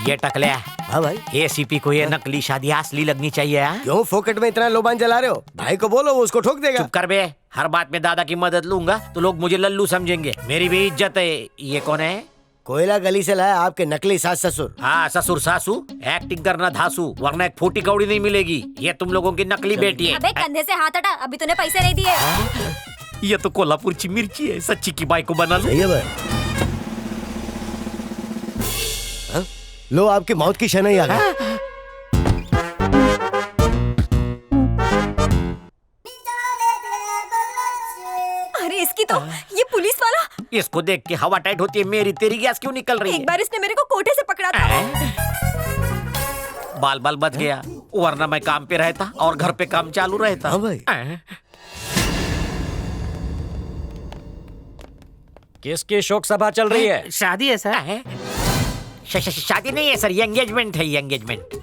ये टकले हाँ भाई, एसीपी को ये नकली शादी असली लगनी चाहिए। हाँ? क्यों फोकट में इतना लोबान जला रहे हो? भाई को बोलो, वो उसको ठोक देगा। चुप कर बे, हर बात में दादा की मदद लूंगा तो लोग मुझे लल्लू समझेंगे। मेरी भी इज्जत है। ये कौन है? कोयला गली से लाया आपके नकली सास ससुर। हाँ, ससुर सासू एक्टिंग करना धासू, वरना एक फूटी कौड़ी नहीं मिलेगी। ये तुम लोगों की नकली बेटी है। अबे कंधे से हाथ हटा, अभी तूने पैसे नहीं दिए। ये तो कोल्हापुर की मिर्ची है, सच्ची की बाई को बना लो। सही है भाई। हाँ? लो आपकी मौत की शनाई आ गई। अरे इसकी तो, ये पुलिस वाला। इसको देख के हवा टाइट होती है मेरी, तेरी गैस क्यों निकल रही है? एक बार इसने मेरे को कोठे से पकड़ा था। बाल बाल बच गया, वरना मैं काम पे रहता और घर पे काम चालू रहता। हाँ भाई। किसकी शोक सभा चल रही है? शादी है सर। शादी नहीं है सर, ये एंगेजमेंट है। ये एंगेजमेंट।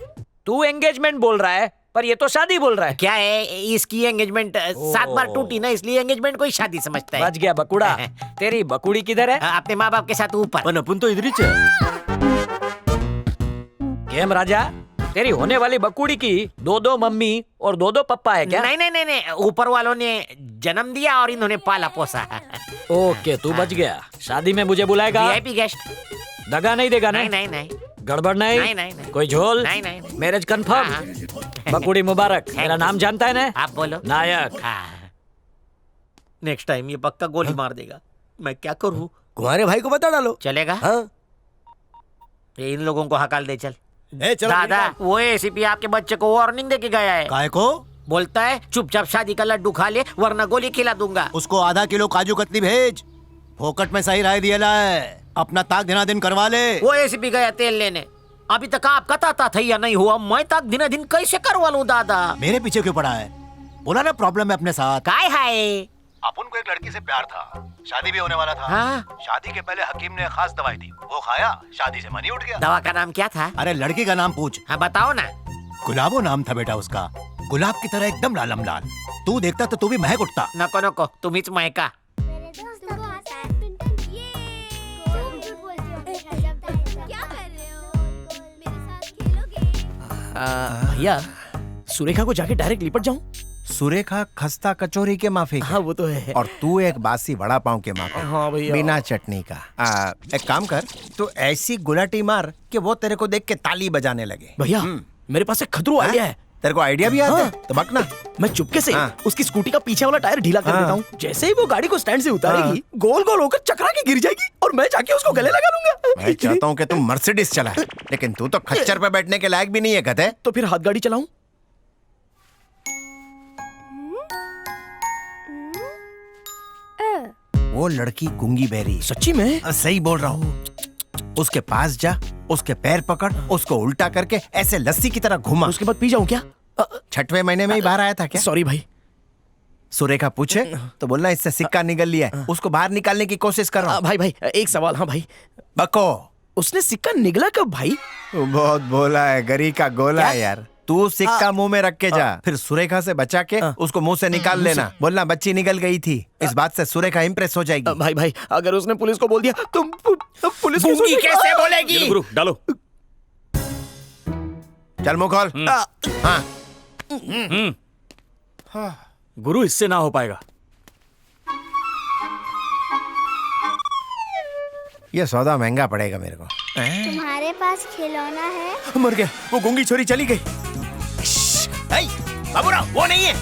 तू एंगेजमेंट बोल रहा है, पर ये तो शादी बोल रहा है। क्या है, इसकी एंगेजमेंट 7 बार टूटी ना, इसलिए एंगेजमेंट को ही शादी समझता है। बच गया बकुड़ा। तेरी बकुड़ी किधर है? अपने माँ बाप के साथ ऊपर। अपन तो इधर ही चल। केम राजा, तेरी होने वाली बकुड़ी की 2-2 मम्मी और 2-2 पप्पा है क्या? नहीं नहीं नहीं नहीं, ऊपर वालों ने जन्म दिया और इन्होंने पाला पोसा। ओके, तू बच गया। शादी में मुझे बुलाएगा? VIP guest. दगा नहीं देगा ना? नहीं नहीं नहीं गड़बड़ नहीं? नहीं, नहीं, नहीं। कोई झोल? नहीं, नहीं, नहीं। Marriage confirm? हाँ। बकुड़ी मुबारक। मेरा नाम जानता है ना? आप बोलो। नायक। नेक्स्ट टाइम ये पक्का गोली मार देगा। मैं क्या करूँ? तुम्हारे भाई को बता डालो। चलेगा? हाँ? ये इन लोगों को हकाल दे चल। चलो दादा, वो एसीपी आपके बच्चे को वार्निंग देके गया है। काय को? बोलता है चुपचाप शादी का लड्डू खा ले, वरना गोली खिला दूंगा। उसको आधा किलो काजू कतली भेज। फोकट में सही राय दिया है, अपना ताक दिना दिन करवा ले। वो एसीपी गया तेल लेने। अभी तक आपका ताता था या नहीं हुआ, मैं तक दिन दिन कैसे करवा लूं दादा? मेरे पीछे क्यों पड़ा है? बोला ना प्रॉब्लम है अपने साथ। काय है? अपन को एक लड़की से प्यार था, शादी भी होने वाला था। हाँ? शादी के पहले हकीम ने खास दवाई दी, वो खाया, शादी से मन ही उठ गया। दवा का नाम क्या था? अरे लड़की का नाम पूछ। हाँ बताओ ना। गुलाबो नाम था बेटा उसका। गुलाब की तरह एकदम लालम लाल। तू देखता तो तू भी महक उठता। नको नको, तुम्हीच महका। भैया, सुरेखा को जाके डायरेक्ट लिपट जाऊं? सुरेखा खस्ता कचौरी के माफी। हाँ वो तो है। और तू एक बासी वड़ा पाव के माफी। हाँ भैया। बिना चटनी का। एक काम कर, तू ऐसी गुलाटी मार कि वो तेरे को देख के ताली बजाने लगे। भैया, मेरे पास एक खतरू आइडिया है। तेरे को आइडिया भी आता है? तो बकना। मैं चुपके से हाँ। उसकी स्कूटी का पीछे वाला टायर ढीला कर देता हूँ। जैसे ही वो गाड़ी को स्टैंड से उतारेगी, गोल गोल होकर चकरा के गिर जाएगी और मैं जाके उसको गले लगा लूंगा। मैं चाहता हूँ कि तुम मर्सिडीज चला, लेकिन तू तो खच्चर पे बैठने के लायक भी नहीं है गधे। तो फिर हाथ गाड़ी चलाऊं? वो लड़की गूंगी बहरी। सच्ची में? सही बोल रहा हूँ। उसके पास जा, उसके पैर पकड़, उसको उल्टा करके ऐसे लस्सी की तरह घुमा। उसके बाद पी जाऊं क्या? 6वें महीने में ही बाहर आया था क्या? सॉरी भाई। सुरेखा पूछे तो बोलना इससे सिक्का निकल लिया है, उसको बाहर निकालने की कोशिश कर रहा हूँ। भाई भाई, एक सवाल। हाँ भाई, बको। उसने सिक्का निगला कब भाई? बहुत बोला है, गरी का गोला है यार। तू सिक्का मुंह में रख के जा, फिर सुरेखा से बचा के उसको मुंह से निकाल लेना। बोलना बच्ची निकल गई थी। इस बात से सुरेखा इंप्रेस हो जाएगी। भाई भाई, अगर उसने पुलिस को बोल दिया तो पुलिस गूंगी कैसे बोलेगी? गुरु डालो। चल मुंह खोल। हाँ। गुरु, इससे ना हो पाएगा। ये सौदा महंगा पड़ेगा मेरे को। तुम्हारे पास खिलौना है? मर गया, वो गूंगी छोरी चली गई। बाबूराव, वो नहीं है।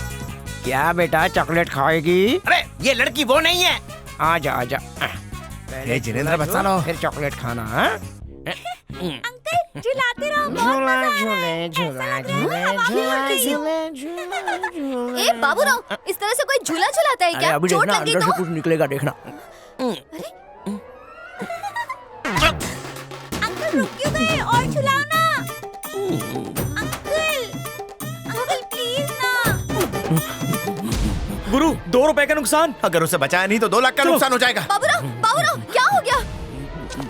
क्या बेटा, चॉकलेट खाएगी? अरे ये लड़की वो नहीं है। आजा आजा। ये जिनेंद्र बचा लो। फिर चॉकलेट खाना। हाँ? अंकल झुलाते रहो, झूला झूले झूला झूले झूला झूले झूले। ए बाबूराव, इस तरह से कोई झूला झुलाता है क्या? अभी चोट देखना, लगी अंदर से तो? कुछ निकलेगा, देखना। अंकल रुक क्यों गए? और झुलाओ ना। अंकल, अंकल प्लीज ना। गुरु, 2 रुपए का नुकसान। अगर उसे बचाया नहीं तो 2 लाख का नुकसान हो जाएगा। बाबूराव, बाबूराव क्या हो गया?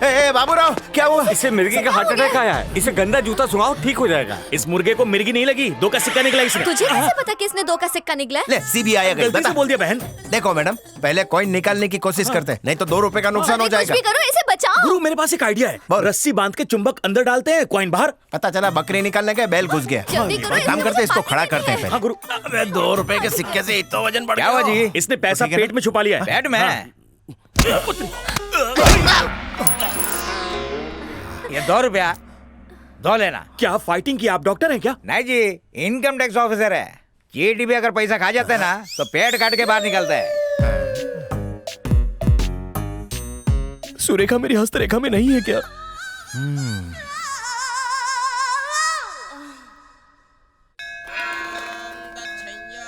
ए बाबूराव, क्या हुआ? इसे मिर्गी का हार्ट अटैक आया है। इसे गंदा जूता सुंघाओ, ठीक हो जाएगा। इस मुर्गे को मिर्गी नहीं लगी, 2 का सिक्का निकला इसमें। तुझे कैसे पता कि इसने 2 का सिक्का निकला है? ले सीबीआई आ गई। गलती से बोल दिया बहन। देखो मैडम, पहले कॉइन निकालने की कोशिश करते हैं, नहीं तो 2 रुपए का नुकसान हो अरे कुछ जाएगा। भी करो, इसे बचाओ गुरु मेरे पास एक आइडिया है। बोल। रस्सी बांध के चुंबक अंदर डालते हैं, कॉइन बाहर। पता चला बकरी निकालने गए, बैल घुस गया। जल्दी करो, एक काम करते हैं, इसको खड़ा करते हैं हाँ पहले। गुरु। अबे 2 रुपए के सिक्के से इतना वजन बढ़ क्या हुआ गया। जी? इसने पैसा ठीक है ना? पेट में छुपा लिया है। पेट में ये 2 रुपया 2 लेना। क्या फाइटिंग की आप डॉक्टर हैं क्या? नहीं जी, इनकम टैक्स ऑफिसर है। चीटी भी अगर पैसा खा जाते हैं ना तो पेट काट के बाहर निकलता है। सुरेखा मेरी हस्तरेखा में नहीं है क्या?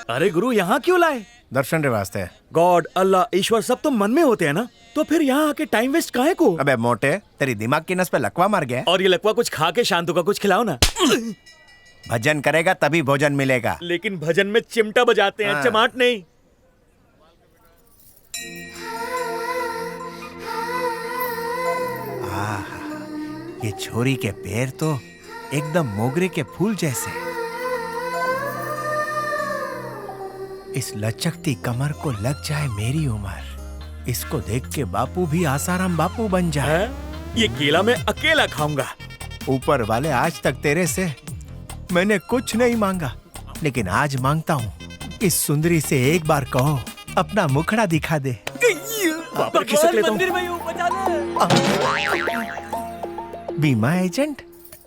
अरे गुरु यहाँ क्यों लाए? दर्शन रे वास्ते। गॉड, अल्लाह, ईश्वर सब तो मन में होते हैं ना, तो फिर यहाँ आके टाइम वेस्ट काहे को? अबे मोटे, तेरी दिमाग की नस पे लकवा मार गया है? और ये लकवा कुछ खा के शांतु का कुछ खिलाओ ना। भजन करेगा तभी भोजन मिलेगा। लेकिन भजन में चिमटा बजाते हैं, हाँ। चमाट नहीं। ये छोरी के पैर तो एकदम मोगरे के फूल जैसे। इस लचकती कमर को लग जाए मेरी उम्र, इसको देख के बापू भी आसाराम बापू बन जाए। हैं? ये केला मैं अकेला खाऊंगा। ऊपर वाले आज तक तेरे से मैंने कुछ नहीं मांगा, लेकिन आज मांगता हूँ, इस सुंदरी से एक बार कहो अपना मुखड़ा दिखा दे। वापस खिसक लेता हूँ। बीमा एजेंट?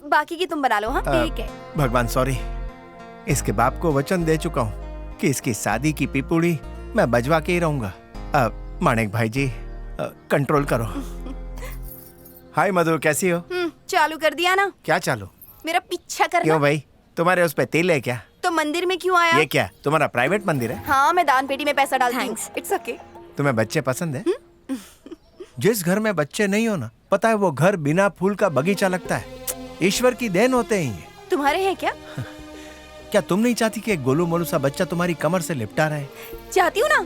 बाकी की तुम बना लो। हाँ ठीक है। भगवान सॉरी, इसके बाप को वचन दे चुका हूँ कि इसकी शादी की पिपुड़ी मैं बजवा के ही रहूंगा। माणिक भाई जी, कंट्रोल करो। हाय मधु, कैसी हो? चालू कर दिया ना? क्या चालू? मेरा पीछा करना। क्यों भाई, तुम्हारे उस पे तिल है क्या? तो मंदिर में क्यों आया? ये क्या तुम्हारा प्राइवेट मंदिर है? हाँ, मैं दान पेटी में पैसा डालती हूँ। It's okay. तुम्हें बच्चे पसंद है? जिस घर में बच्चे नहीं हो ना, पता है वो घर बिना फूल का बगीचा लगता है। ईश्वर की देन होते हैं ये। तुम्हारे हैं क्या? क्या तुम नहीं चाहती कि एक गोलू मोलू सा बच्चा तुम्हारी कमर से लिपटा रहे? चाहती हूँ ना।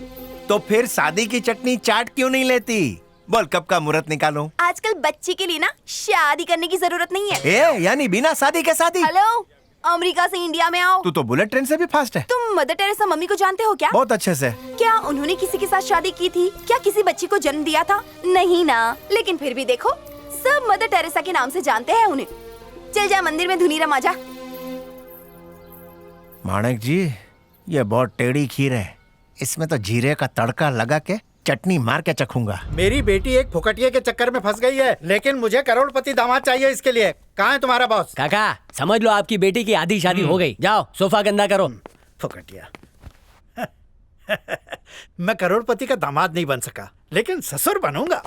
तो फिर शादी की चटनी चाट क्यों नहीं लेती? बोल कब का मुहूर्त निकालूं? आजकल बच्चे के लिए ना शादी करने की जरूरत नहीं है। यानी बिना शादी के शादी? हेलो, अमेरिका से इंडिया में आओ। तू तो बुलेट ट्रेन से भी फास्ट है। तुम मदर टेरेसा मम्मी को जानते हो क्या? बहुत अच्छे से। क्या उन्होंने किसी के साथ शादी की थी? क्या किसी बच्ची को जन्म दिया था? नहीं ना। लेकिन फिर भी देखो, सब मदर टेरेसा के नाम से जानते हैं उन्हें। चल जा मंदिर में धुनी रमा जा। माणिक जी, ये बहुत टेढ़ी खीर है, इसमें तो जीरे का तड़का लगा के चटनी मार के चखूंगा। मेरी बेटी एक फुकटिये के चक्कर में फंस गई है, लेकिन मुझे करोड़पति दामाद चाहिए इसके लिए। कहाँ है तुम्हारा बॉस? काका समझ लो आपकी बेटी की आधी शादी हो गई। जाओ सोफा गंदा करो। फुकटिया। मैं करोड़पति का दामाद नहीं बन सका, लेकिन ससुर बनूंगा।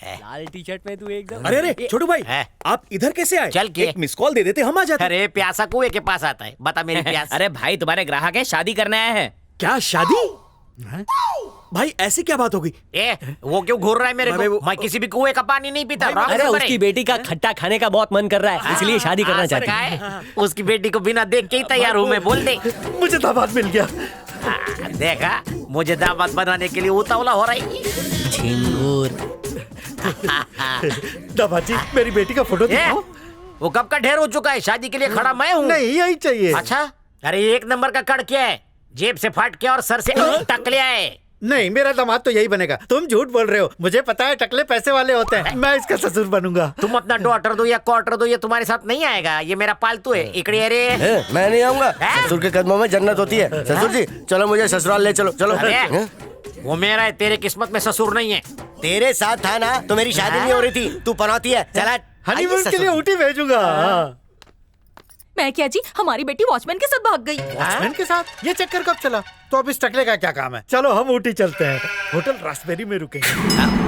लाल टी शर्ट में तू एकदम। अरे अरे छोटू भाई, है? आप इधर कैसे आए? चल के। एक मिस कॉल दे देते, हम आ जाते। अरे प्यासा कुएं के पास आता है, बता मेरी प्यास। अरे भाई तुम्हारे ग्राहक है, शादी करने आए हैं। क्या शादी? भाई ऐसी क्या बात होगी? वो क्यों घूर रहा है मेरे अरे को? वो- मैं किसी भी कुएं का पानी नहीं पीता। भाई, रॉन्ग अरे नंबर उसकी है। बेटी का खट्टा खाने का बहुत मन कर रहा है, इसलिए शादी करना हाँ, चाहती सर, है। का है? उसकी बेटी को बिना देख के ही तैयार हूँ मैं, बोल दे। मुझे दामाद मिल गया। देखा, मुझे दामाद बनाने के लिए उतावला हो रही है। झिंगुर। दामाद जी, मेरी बेटी का फोटो दिखाओ। वो कब का ढेर हो चुका है, शादी के लिए खड़ा मैं हूँ। नहीं, यही चाहिए। अच्छा, अरे एक नंबर का कड़ क्या है? जेब से फाट के और सर से टकले आए। नहीं, मेरा दामाद तो यही बनेगा। तुम झूठ बोल रहे हो, मुझे पता है टकले पैसे वाले होते हैं। मैं इसका ससुर बनूंगा। तुम अपना डॉटर दो या क्वार्टर दो, ये तुम्हारे साथ नहीं आएगा। ये मेरा पालतू है। इकड़े रे। मैं नहीं आऊंगा। हैं? ससुर के कदमों में जन्नत होती है। ससुर जी चलो, मुझे ससुराल ले चलो। चलो। अरे, हैं? वो मेरा है, तेरे किस्मत में ससुर नहीं है। तेरे साथ था ना तो मेरी शादी नहीं हो रही थी, तू पनौती है। चला हनीमून के लिए ऊटी भेजूंगा। मैं क्या जी, हमारी बेटी वॉचमैन के साथ भाग गई। वॉचमैन के साथ? ये चक्कर कब चला? तो अब इस टकले का क्या काम है? चलो हम ऊटी चलते हैं, होटल रास्पबेरी में रुकेंगे।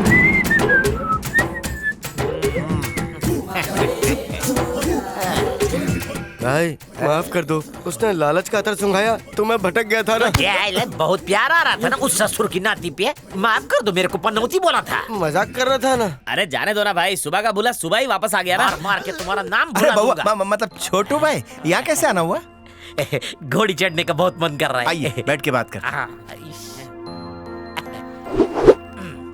भाई माफ कर दो, उसने लालच का अतर सुंघाया तो मैं भटक गया था ना। ये बहुत प्यार आ रहा था ना उस ससुर की नाती पे। माफ कर दो, मेरे को पनौती बोला था। मजाक कर रहा था ना। अरे जाने दो ना भाई, सुबह का बोला सुबह ही वापस आ गया ना। मार मार के तुम्हारा नाम अरे भुला दूंगा। बउआ, मतलब छोटू भाई, यहाँ कैसे आना हुआ? घोड़ी चढ़ने का बहुत मन कर रहा है। आइए बैठ के बात कर। हाँ,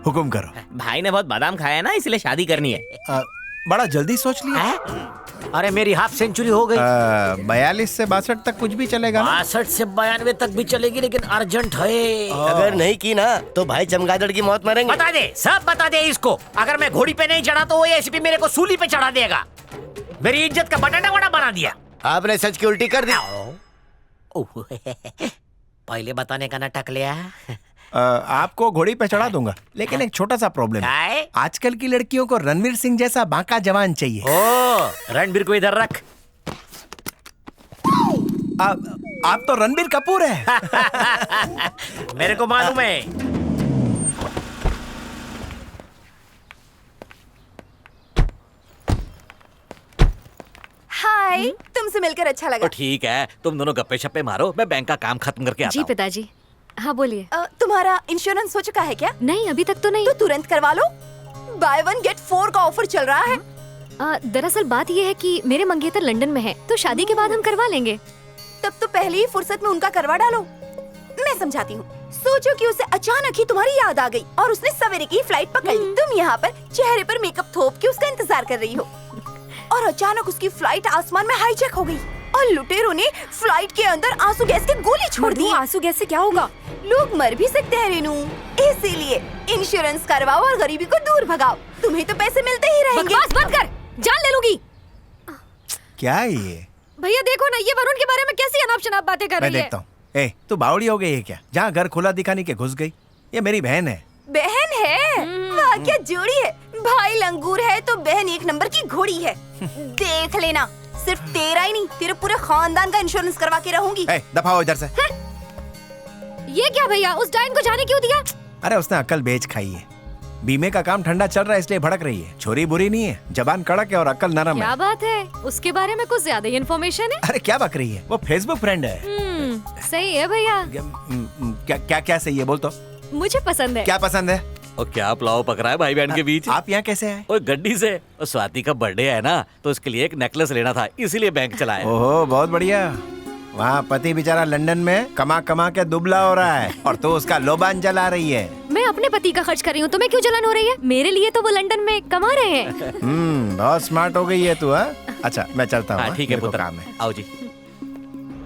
हुकुम करो। भाई ने बहुत बादाम खाया है ना, इसलिए शादी करनी है। बड़ा जल्दी सोच लिया। हैं? अरे मेरी हाफ सेंचुरी हो गई। 42 से 62 तक कुछ भी चलेगा ना? 62 से 92 तक भी चलेगी, लेकिन अर्जेंट है। अगर नहीं की ना तो भाई चमगादड़ की मौत मरेंगे। बता दे, सब बता दे इसको। अगर मैं घोड़ी पे नहीं चढ़ा तो वो एसीपी मेरे को सूली पे चढ़ा देगा। मेरी इज्जत का बटाटा वड़ा बना दिया। आपने सच की उल्टी कर दी। पहले बताने का नाटक लिया। आपको घोड़ी पे चढ़ा दूंगा, लेकिन एक छोटा सा प्रॉब्लम क्या है। है? आजकल की लड़कियों को रणवीर सिंह जैसा बांका जवान चाहिए। ओ, रणबीर को इधर रख। आप तो रणबीर कपूर है। मेरे को मालूम है। हाय, तुमसे मिलकर अच्छा लगा। तो ठीक है, तुम दोनों गप्पे शप्पे मारो, मैं बैंक का काम खत्म करके आता जी हूँ। पिताजी। हाँ बोलिए। तुम्हारा इंश्योरेंस हो चुका है क्या? नहीं, अभी तक तो नहीं। तो तुरंत करवा लो, बाय 1 गेट 4 का ऑफर चल रहा है। दरअसल बात यह है कि मेरे मंगेतर लंदन में है, तो शादी के बाद हम करवा लेंगे। तब तो पहली ही फुर्सत में उनका करवा डालो। मैं समझाती हूँ। सोचो कि उसे अचानक ही तुम्हारी याद आ गई और उसने सवेरे की फ्लाइट पकड़ ली। तुम यहाँ पर चेहरे पर मेकअप थोप के उसका इंतजार कर रही हो और अचानक उसकी फ्लाइट आसमान में हाईजैक हो गई और लुटेरों ने फ्लाइट के अंदर आंसू गैस की गोली छोड़ दी। आंसू गैस से क्या होगा? लोग मर भी सकते हैं रेनू, इसीलिए इंश्योरेंस करवाओ और गरीबी को दूर भगाओ। तुम्हें तो पैसे मिलते ही रहेंगे। बकवास बंद कर, जान ले लूंगी। क्या है ये? भैया देखो ना, ये वरुण के बारे में कैसी अनाप शनाप बातें कर मैं रही है। देखता हूँ। ए, तू बावड़ी हो गई है क्या? जहाँ घर खुला दिखाने के घुस गई। ये मेरी बहन है। बहन है? वाह क्या जोड़ी है। भाई लंगूर है तो बहन एक नंबर की घोड़ी है। देख लेना, सिर्फ तेरा ही नहीं, तेरे पूरे खानदान का इंश्योरेंस करवा के रहूंगी। दफा हो इधर से। ये क्या भैया, उस डायन को जाने क्यों दिया? अरे उसने अक्ल बेच खाई है। बीमे का काम ठंडा चल रहा है इसलिए भड़क रही है। छोरी बुरी नहीं है, जबान कड़क है और अक्ल नरम क्या है। बात है, उसके बारे में कुछ ज्यादा ही इन्फॉर्मेशन है। अरे क्या बक रही है, वो फेसबुक फ्रेंड है। सही है भैया। क्या क्या क्या सही है बोल तो। मुझे पसंद है। क्या पसंद है? और क्या पुलाव पक रहा है भाई बहन के बीच? आप यहाँ कैसे आए? ओए गड्डी से। और स्वाति का बर्थडे है ना, तो इसके लिए एक नेकलेस लेना था, इसीलिए बैंक चला है। ओहो बहुत बढ़िया। वहाँ पति बेचारा लंदन में कमा कमा के दुबला हो रहा है और तो उसका लोबान जला रही है। मैं अपने पति का खर्च कर रही हूँ, तुम्हें क्यों जलन हो रही है? मेरे लिए तो वो लंदन में कमा रहे हैं। बहुत स्मार्ट हो गई है तू। अच्छा मैं चलता हूँ। ठीक है मेरे को पुत्र, काम है। आओ जी।